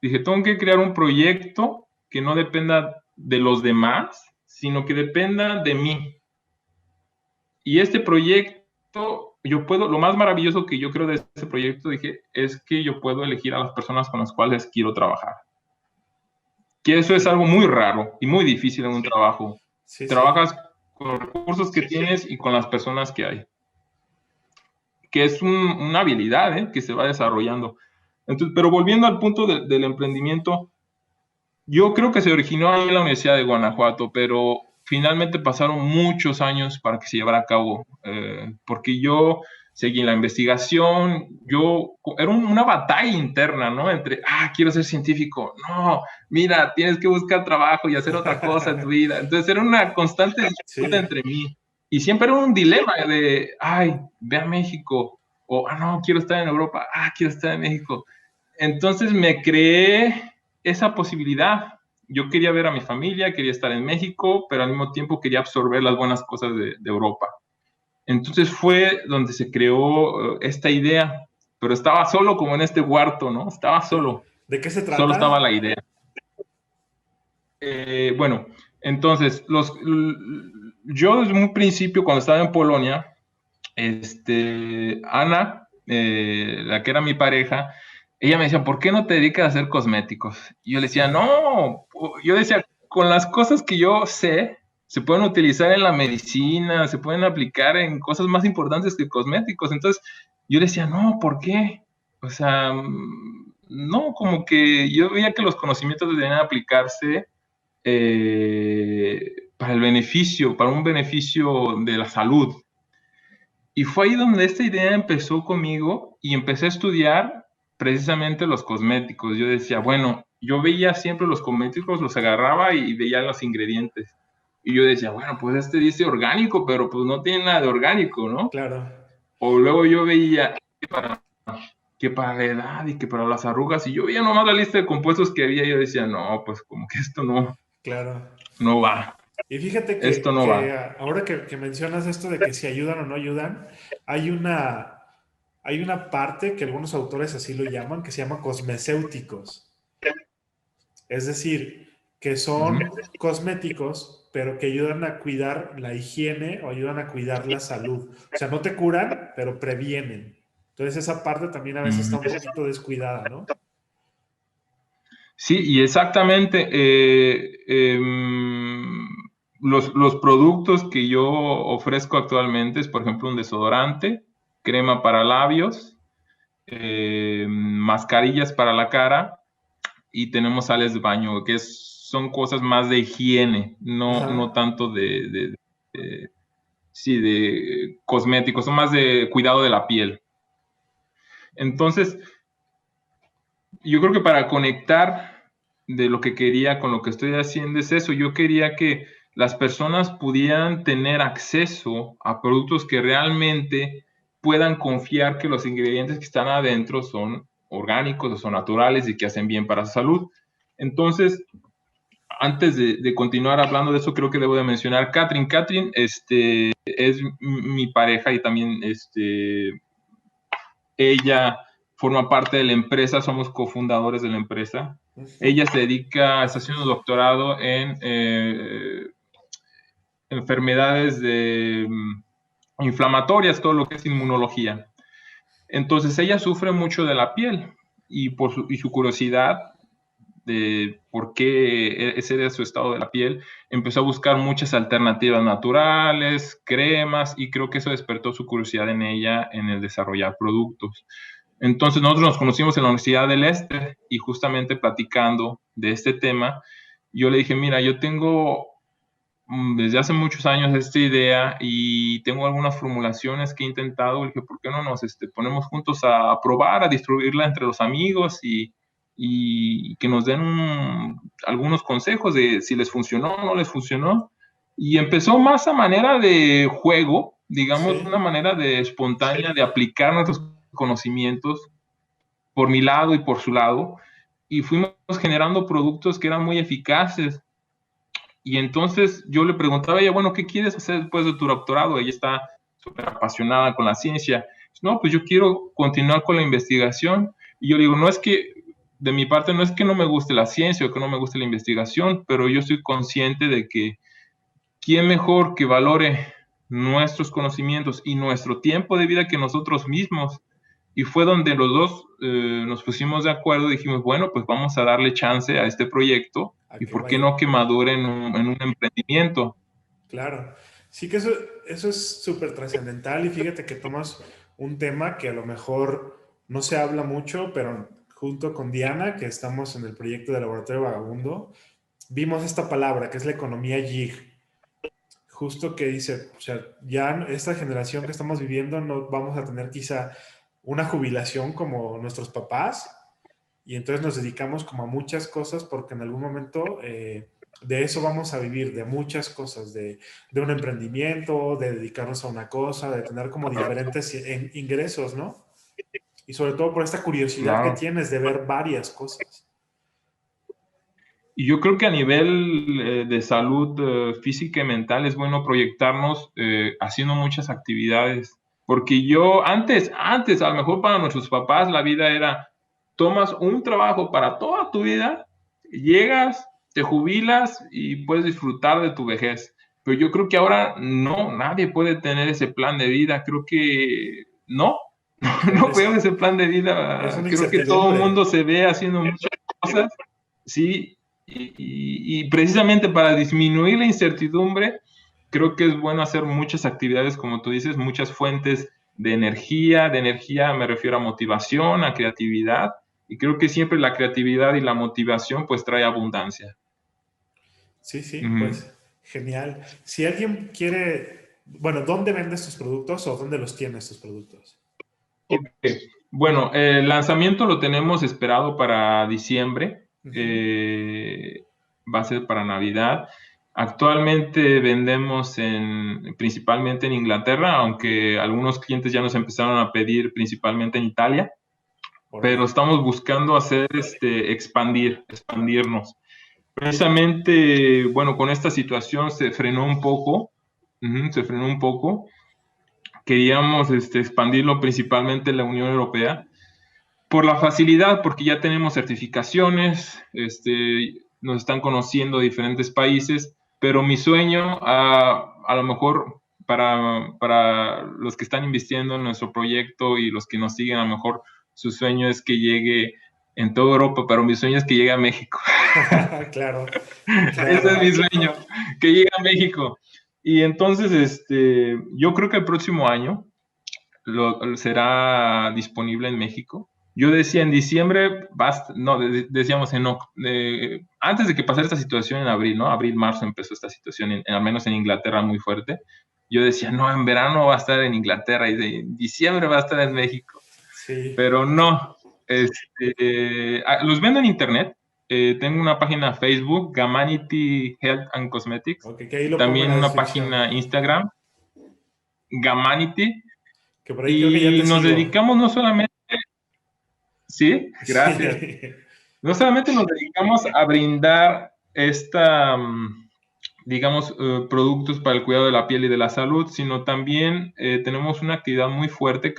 Dije, tengo que crear un proyecto que no dependa de los demás, sino que dependa de mí. Y este proyecto, yo puedo, lo más maravilloso que yo creo de este proyecto, dije, es que yo puedo elegir a las personas con las cuales quiero trabajar. Que eso es sí, algo muy raro y muy difícil en un trabajo. sí, sí. Trabajas con los recursos que tienes y con las personas que hay. Que es una habilidad que se va desarrollando. Entonces, pero volviendo al punto del emprendimiento, yo creo que se originó ahí en la Universidad de Guanajuato, pero finalmente pasaron muchos años para que se llevara a cabo, porque yo seguí la investigación, era una batalla interna, ¿no? Entre, quiero ser científico, no, mira, tienes que buscar trabajo y hacer otra cosa en tu vida. Entonces era una constante disputa Sí, entre mí y siempre era un dilema de, ve a México, o, no, quiero estar en Europa, quiero estar en México. Entonces me creé esa posibilidad. Yo quería ver a mi familia, quería estar en México, pero al mismo tiempo quería absorber las buenas cosas de Europa. Entonces fue donde se creó esta idea, pero estaba solo como en este cuarto, ¿no? Estaba ¿de, solo, de qué se solo estaba trata? la idea. Bueno, entonces, yo desde un principio, cuando estaba en Polonia, Ana, la que era mi pareja, ella me decía, ¿por qué no te dedicas a hacer cosméticos? Y yo le decía, no, yo decía, con las cosas que yo sé, se pueden utilizar en la medicina, se pueden aplicar en cosas más importantes que cosméticos. Entonces, yo le decía, no, ¿por qué? O sea, no, como que yo veía que los conocimientos debían aplicarse para el beneficio, para un beneficio de la salud. Y fue ahí donde esta idea empezó conmigo y empecé a estudiar precisamente los cosméticos. Yo decía, bueno, yo veía siempre los cosméticos, los agarraba y veía los ingredientes. Y yo decía, bueno, pues este dice orgánico, pero pues no tiene nada de orgánico, ¿no? Claro, O luego yo veía que para la edad y que para las arrugas, y yo veía nomás la lista de compuestos que había, y yo decía, no, pues como que esto claro. no va, Y fíjate esto que, no va. ahora que mencionas esto de que si ayudan o no ayudan, hay una, hay una parte que algunos autores así lo llaman, que se llama cosmecéuticos. Es decir, que Ujú. son cosméticos, pero que ayudan a cuidar la higiene o ayudan a cuidar la salud. O sea, no te curan, pero previenen. Entonces esa parte también a veces está un poquito descuidada, ¿no? Sí, y exactamente, los productos que yo ofrezco actualmente es, por ejemplo, un desodorante, crema para labios, mascarillas para la cara y tenemos sales de baño, que son cosas más de higiene, no Ajá. tanto sí, de cosméticos, son más de cuidado de la piel. Entonces, yo creo que para conectar de lo que quería con lo que estoy haciendo es eso. Yo quería que las personas pudieran tener acceso a productos que realmente puedan confiar que los ingredientes que están adentro son orgánicos, son naturales y que hacen bien para su salud. Entonces, antes de continuar hablando de eso, creo que debo de mencionar Catherine. Catherine es mi pareja y también ella forma parte de la empresa, somos cofundadores de la empresa. Ella se dedica, está haciendo doctorado en enfermedades inflamatorias, todo lo que es inmunología. Entonces ella sufre mucho de la piel y su curiosidad de por qué ese era su estado de la piel, empezó a buscar muchas alternativas naturales, cremas, y creo que eso despertó su curiosidad en ella en el desarrollar productos. Entonces nosotros nos conocimos en la Universidad del Este y justamente platicando de este tema, yo le dije, mira, yo tengo desde hace muchos años esta idea y tengo algunas formulaciones que he intentado. Le dije, ¿por qué no nos ponemos juntos a probar, a distribuirla entre los amigos y que nos den algunos consejos de si les funcionó o no les funcionó? Y empezó más a manera de juego, digamos, Sí. una manera de espontánea de aplicar nuestros conocimientos por mi lado y por su lado, y fuimos generando productos que eran muy eficaces. Y entonces yo le preguntaba a ella, bueno, ¿qué quieres hacer después de tu doctorado? Ella está súper apasionada con la ciencia. No, pues yo quiero continuar con la investigación. Y yo le digo, no es que, de mi parte, no es que no me guste la ciencia o que no me guste la investigación, pero yo estoy consciente de que quién mejor que valore nuestros conocimientos y nuestro tiempo de vida que nosotros mismos. Y fue donde los dos nos pusimos de acuerdo y dijimos, bueno, pues vamos a darle chance a este proyecto A y que por qué vaya. no que madure en un emprendimiento. Claro. Sí que eso es súper trascendental y fíjate que tomas un tema que a lo mejor no se habla mucho, pero junto con Diana, que estamos en el proyecto de Laboratorio Vagabundo, vimos esta palabra que es la economía gig. Justo que dice, o sea, ya esta generación que estamos viviendo no vamos a tener quizá una jubilación como nuestros papás y entonces nos dedicamos como a muchas cosas porque en algún momento de eso vamos a vivir, de muchas cosas, de un emprendimiento, de dedicarnos a una cosa, de tener como diferentes ingresos, ¿no? Y sobre todo por esta curiosidad que Claro. tienes de ver varias cosas. Y yo creo que a nivel de salud física y mental es bueno proyectarnos haciendo muchas actividades. Porque yo antes, a lo mejor para nuestros papás la vida era, tomas un trabajo para toda tu vida, llegas, te jubilas y puedes disfrutar de tu vejez. Pero yo creo que ahora no, nadie puede tener ese plan de vida. Creo que no, no Es, veo ese plan de es vida. una Creo que todo el incertidumbre. mundo se ve haciendo muchas cosas. Sí, y precisamente para disminuir la incertidumbre, creo que es bueno hacer muchas actividades, como tú dices, muchas fuentes de energía me refiero a motivación, a creatividad, y creo que siempre la creatividad y la motivación pues trae abundancia. Sí, sí, Ujú. pues genial. Si alguien quiere, bueno, ¿dónde vendes tus productos o dónde los tienes tus productos? Ok. Bueno, el lanzamiento lo tenemos esperado para diciembre. Ujú. Va a ser para Navidad. Actualmente vendemos principalmente en Inglaterra, aunque algunos clientes ya nos empezaron a pedir principalmente en Italia, pero Órale. estamos buscando hacer expandirnos. Precisamente, bueno, con esta situación se frenó un poco, se frenó un poco. Queríamos expandirlo principalmente en la Unión Europea por la facilidad, porque ya tenemos certificaciones, nos están conociendo diferentes países, pero mi sueño, a lo mejor para los que están invirtiendo en nuestro proyecto y los que nos siguen, a lo mejor su sueño es que llegue en toda Europa, pero mi sueño es que llegue a México. Claro, Ese es claro. mi sueño, que llegue a México. Y entonces, yo creo que el próximo año será disponible en México. Yo decía en diciembre, no, decíamos antes de que pasara esta situación en abril, ¿no? Abril, marzo empezó esta situación, al menos en Inglaterra muy fuerte. Yo decía, no, en verano va a estar en Inglaterra y en diciembre va a estar en México. Sí. Pero no, los vendo en internet. Tengo una página Facebook, Gamanity Health and Cosmetics. Ok, que ahí lo pongo en También la una descripción. página Instagram, Gamanity. Que por ahí creo que ya Y te nos sigo. dedicamos no solamente, Sí, gracias. No solamente nos dedicamos a brindar digamos, productos para el cuidado de la piel y de la salud, sino también tenemos una actividad muy fuerte.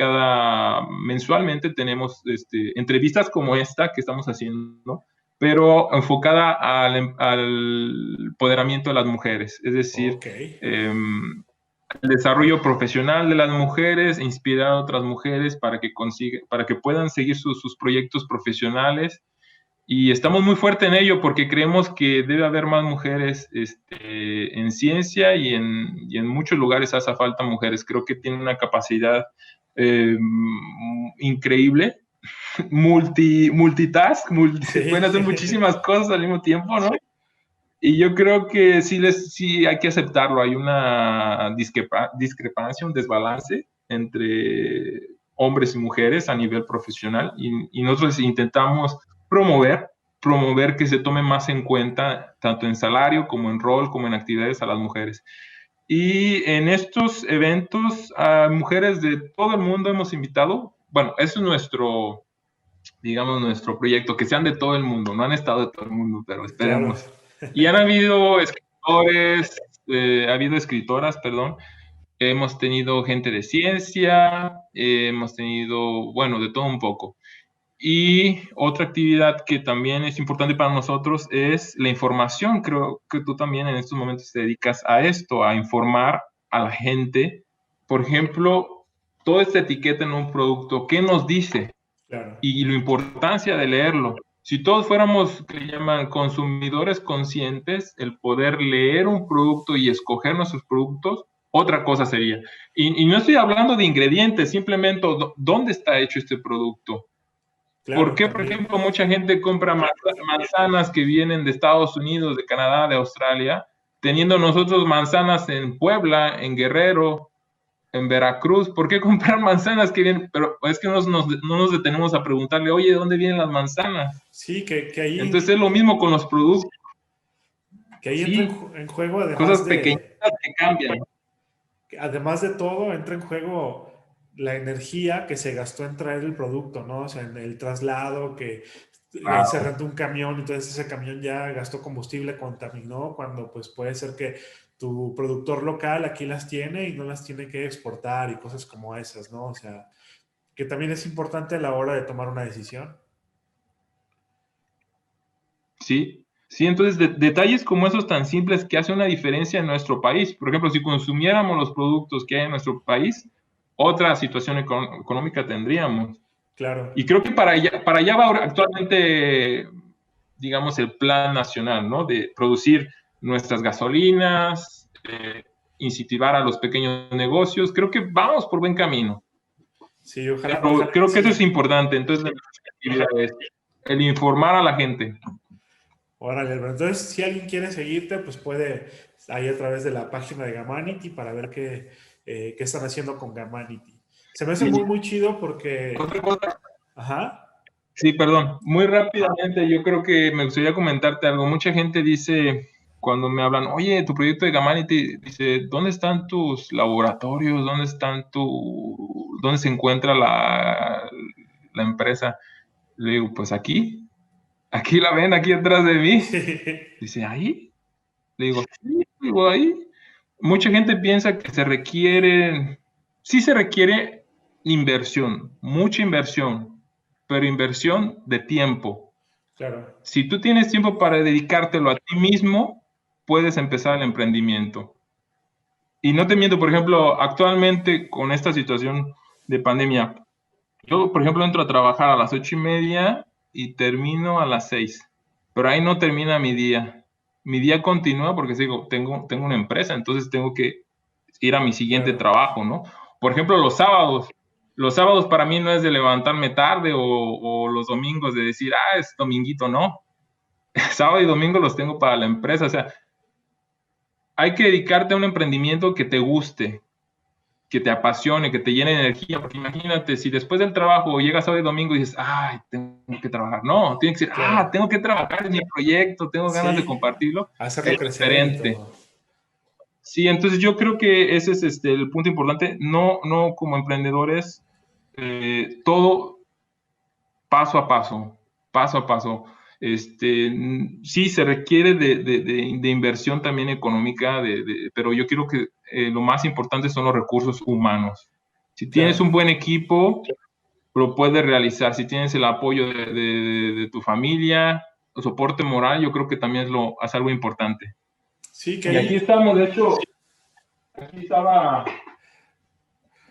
Mensualmente tenemos entrevistas como esta que estamos haciendo, pero enfocada al empoderamiento de las mujeres, es decir, el desarrollo profesional de las mujeres, inspirar a otras mujeres para que puedan seguir sus proyectos profesionales. Y estamos muy fuertes en ello porque creemos que debe haber más mujeres en ciencia y en muchos lugares hace falta mujeres. Creo que tienen una capacidad increíble, multitask, pueden hacer muchísimas cosas al mismo tiempo, ¿no? Y yo creo que sí hay que aceptarlo. Hay una discrepancia, un desbalance entre hombres y mujeres a nivel profesional y nosotros intentamos promover que se tome más en cuenta, tanto en salario como en rol, como en actividades a las mujeres. Y en estos eventos a mujeres de todo el mundo hemos invitado. Bueno, eso es digamos, nuestro proyecto, que sean de todo el mundo. No han estado de todo el mundo, pero esperemos. Claro. Y han habido escritores, ha habido escritoras, perdón. Hemos tenido gente de ciencia, hemos tenido, bueno, de todo un poco. Y otra actividad que también es importante para nosotros es la información. Creo que tú también en estos momentos te dedicas a esto, a informar a la gente. Por ejemplo, toda esta etiqueta en un producto, ¿qué nos dice? Claro. Y la importancia de leerlo. Si todos fuéramos, que le llaman consumidores conscientes, el poder leer un producto y escoger nuestros productos, otra cosa sería. Y no estoy hablando de ingredientes, simplemente dónde está hecho este producto. ¿Por Claro, qué, por también. ejemplo, mucha gente compra manzanas que vienen de Estados Unidos, de Canadá, de Australia, teniendo nosotros manzanas en Puebla, en Guerrero, en Veracruz? ¿Por qué comprar manzanas que vienen? Pero es que no nos detenemos a preguntarle, oye, ¿de dónde vienen las manzanas? Sí, que ahí, Entonces es lo mismo con los productos. que ahí entra Sí, en juego, cosas pequeñas que cambian. además de todo, entra en juego la energía que se gastó en traer el producto, ¿no? O sea, en el traslado, que se Claro. rentó un camión, entonces ese camión ya gastó combustible, contaminó, cuando pues puede ser que tu productor local aquí las tiene y no las tiene que exportar y cosas como esas, ¿no? O sea, que también es importante a la hora de tomar una decisión. Sí, sí, entonces detalles como esos tan simples que hacen una diferencia en nuestro país. Por ejemplo, si consumiéramos los productos que hay en nuestro país, otra situación económica tendríamos. Claro, Y creo que para allá va actualmente, digamos, el plan nacional, ¿no? De producir nuestras gasolinas, incentivar a los pequeños negocios. Creo que vamos por buen camino. sí, ojalá, Pero ojalá que creo que eso es sí. importante. Entonces, la actividad es el informar a la gente. Órale, Alberto. Entonces, si alguien quiere seguirte, pues puede ahí a través de la página de Gamanity para ver qué están haciendo con Gamanity. Se me hace muy, Y muy chido porque, otra cosa, ajá, sí, perdón, muy rápidamente, yo creo que me gustaría comentarte algo. Mucha gente dice, cuando me hablan, oye, tu proyecto de Gamanity, dice, ¿dónde están tus laboratorios? ¿Dónde se encuentra la empresa? Le digo, pues aquí la ven, aquí atrás de mí. Dice, ¿ahí? Le digo, sí, digo, ahí. Mucha gente piensa que sí se requiere inversión, mucha inversión, pero inversión de tiempo. claro, Si tú tienes tiempo para dedicártelo a ti mismo, puedes empezar el emprendimiento. Y no te miento, por ejemplo, actualmente con esta situación de pandemia, yo, por ejemplo, entro a trabajar a las 8:30 y termino a las 6, pero ahí no termina mi día. Mi día continúa porque digo, tengo una empresa, entonces tengo que ir a mi siguiente claro. trabajo, ¿no? Por ejemplo, los sábados. Los sábados para mí no es de levantarme tarde o los domingos de decir, es dominguito, no. Sábado y domingo los tengo para la empresa. O sea, hay que dedicarte a un emprendimiento que te guste, que te apasione, que te llene de energía, porque imagínate, si después del trabajo llegas sábado y domingo y dices, tengo que trabajar. No, tiene que decir, Claro. tengo que trabajar en mi proyecto, tengo ganas de Sí, compartirlo. hacerlo Es crecer y diferente. todo. Sí, entonces yo creo que ese es el punto importante. No como emprendedores, todo paso a paso, paso a paso. Sí, se requiere de inversión también económica, pero yo creo que lo más importante son los recursos humanos. Si tienes Claro. un buen equipo, lo puedes realizar. Si tienes el apoyo de tu familia, el soporte moral, yo creo que también es algo importante. Sí, que Y aquí ahí, estamos, de hecho, aquí estaba,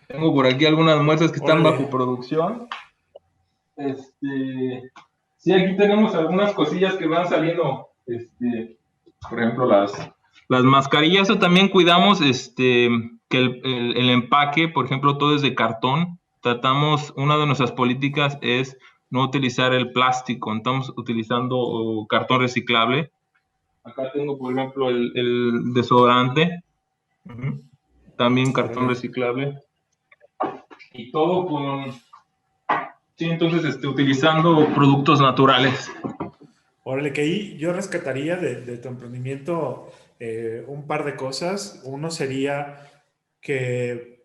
tengo por aquí algunas muestras que están bajo órale, producción. Sí, aquí tenemos algunas cosillas que van saliendo, por ejemplo, las mascarillas, eso también cuidamos, que el empaque, por ejemplo, todo es de cartón. Tratamos, una de nuestras políticas es no utilizar el plástico, estamos utilizando cartón reciclable. Acá tengo, por ejemplo, el desodorante, también cartón órale. reciclable, y todo con, sí, entonces, utilizando productos naturales. Órale, que ahí yo rescataría de tu emprendimiento un par de cosas. Uno sería que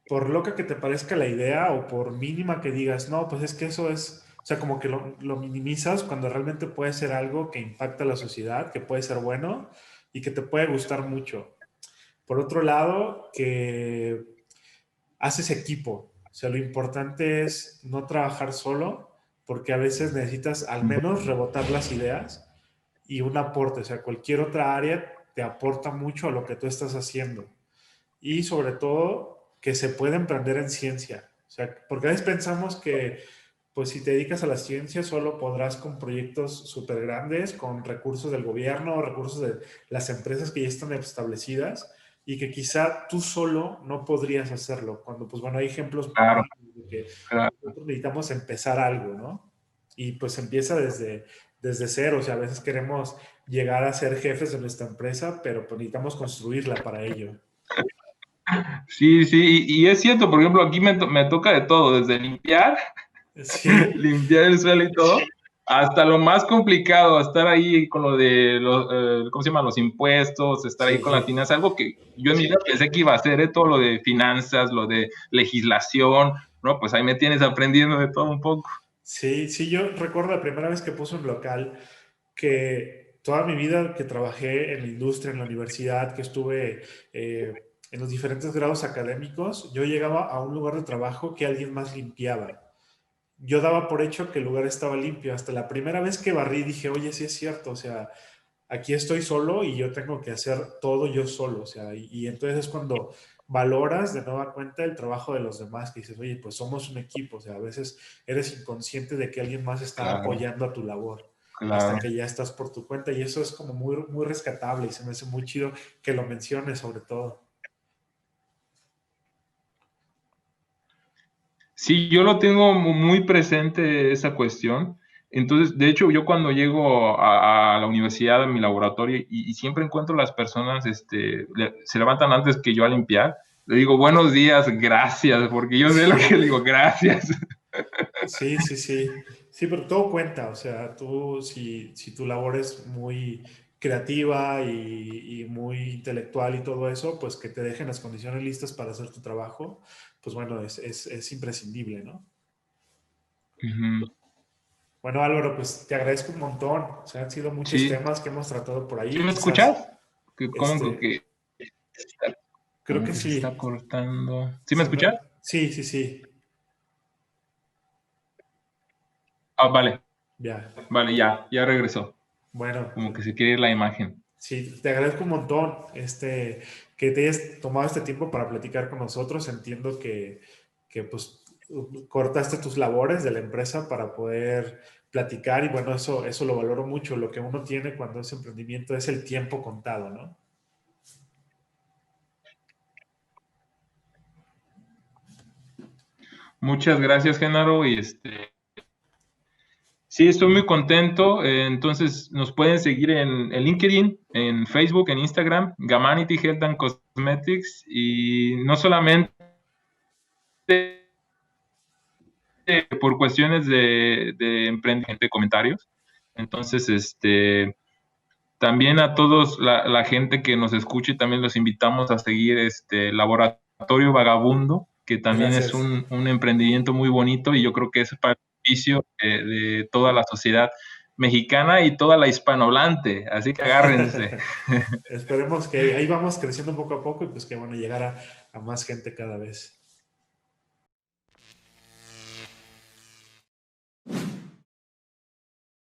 por loca que te parezca la idea o por mínima que digas, no, pues es que eso es, o sea, como que lo minimizas cuando realmente puede ser algo que impacta a la sociedad, que puede ser bueno y que te puede gustar mucho. Por otro lado, que haces equipo. O sea, lo importante es no trabajar solo, porque a veces necesitas al menos rebotar las ideas y un aporte. O sea, cualquier otra área te aporta mucho a lo que tú estás haciendo. Y sobre todo, que se puede emprender en ciencia. O sea, porque a veces pensamos que, pues si te dedicas a la ciencia, solo podrás con proyectos súper grandes, con recursos del gobierno, recursos de las empresas que ya están establecidas, y que quizá tú solo no podrías hacerlo. Cuando, pues bueno, hay ejemplos Claro, de que claro. nosotros necesitamos empezar algo, ¿no? Y pues empieza desde cero. O sea, a veces queremos llegar a ser jefes de nuestra empresa, pero pues necesitamos construirla para ello. Sí, sí, y es cierto, por ejemplo, aquí me toca de todo, desde limpiar, Sí, limpiar el suelo y todo, hasta lo más complicado, estar ahí con lo de los, ¿cómo se llama? Los impuestos, estar ahí con la sí. finanza, algo que yo en mi vida pensé que iba a hacer, todo lo de finanzas, lo de legislación, ¿no? Pues ahí me tienes aprendiendo de todo un poco. Sí, sí, yo recuerdo la primera vez que puse un local, que toda mi vida que trabajé en la industria, en la universidad, que estuve en los diferentes grados académicos, yo llegaba a un lugar de trabajo que alguien más limpiaba. Yo daba por hecho que el lugar estaba limpio. Hasta la primera vez que barrí dije, oye, sí es cierto, o sea, aquí estoy solo y yo tengo que hacer todo yo solo, o sea, y entonces es cuando valoras de nueva cuenta el trabajo de los demás, que dices, oye, pues somos un equipo, o sea, a veces eres inconsciente de que alguien más está Claro, apoyando a tu labor hasta claro. que ya estás por tu cuenta y eso es como muy, muy rescatable y se me hace muy chido que lo menciones sobre todo. Sí, yo lo tengo muy presente esa cuestión. Entonces, de hecho, yo cuando llego a la universidad, a mi laboratorio, y siempre encuentro las personas, se levantan antes que yo a limpiar, le digo, buenos días, gracias, porque yo sé lo que le digo, gracias. Sí, sí, sí. Sí, pero todo cuenta. O sea, tú, si tu labor es muy creativa y muy intelectual y todo eso, pues que te dejen las condiciones listas para hacer tu trabajo, pues bueno, es imprescindible, ¿no? Ujú. Bueno, Álvaro, pues te agradezco un montón. O sea, han sido muchos Sí, temas que hemos tratado por ¿sí ahí. me Quizás, escuchas? ¿Cómo este, que creo como que que se está sí. cortando? ¿Sí me escuchas? Sí, sí, sí. Ah, vale, Ya. vale, ya regresó. Bueno, Como que se quiere ir la imagen. sí, te agradezco un montón que te hayas tomado este tiempo para platicar con nosotros. Entiendo que pues cortaste tus labores de la empresa para poder platicar y bueno, eso lo valoro mucho. Lo que uno tiene cuando es emprendimiento es el tiempo contado, ¿no? Muchas gracias, Genaro, y sí, estoy muy contento. Entonces, nos pueden seguir en LinkedIn, en Facebook, en Instagram, Gamanity Health and Cosmetics, y no solamente por cuestiones de emprendimiento, de comentarios. Entonces, también a todos la gente que nos escuche, también los invitamos a seguir este Laboratorio Vagabundo, que también es Gracias. un emprendimiento muy bonito y yo creo que es para beneficio de toda la sociedad mexicana y toda la hispanohablante, así que agárrense. Esperemos que ahí vamos creciendo poco a poco y pues que van a llegar a más gente cada vez.